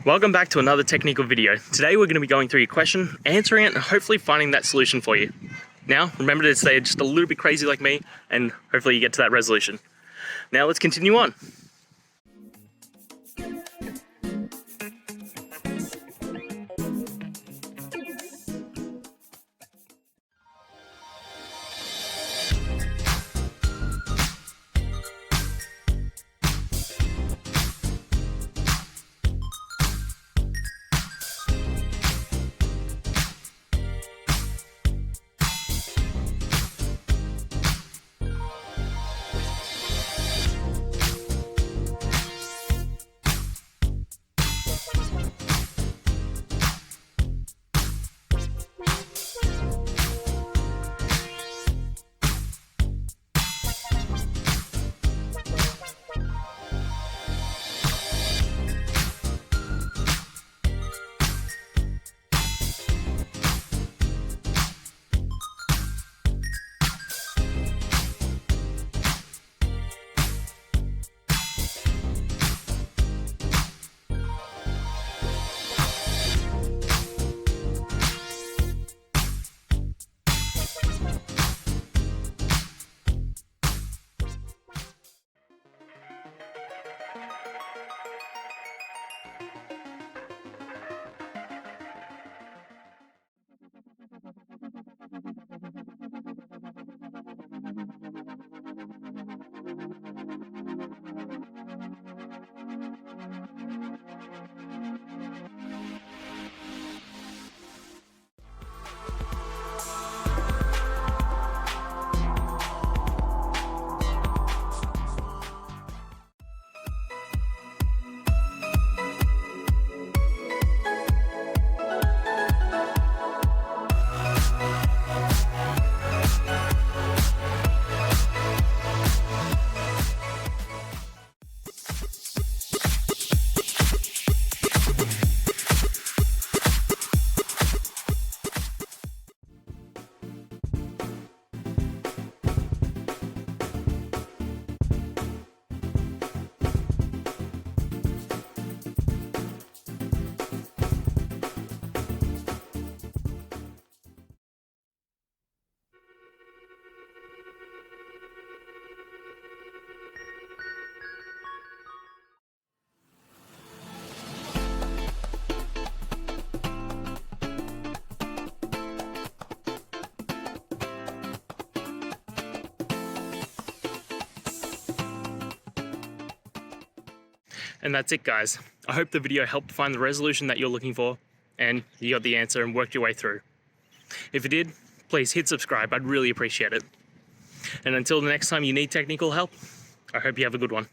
Welcome back to another technical video. Today we're going to be going through your question, answering it, and hopefully finding that solution for you. Now, remember to stay just a little bit crazy like me, and hopefully you get to that resolution. Now let's continue on. And that's it, guys. I hope the video helped find the resolution that you're looking for and you got the answer and worked your way through. If it did, please hit subscribe. I'd really appreciate it. And until the next time you need technical help, I hope you have a good one.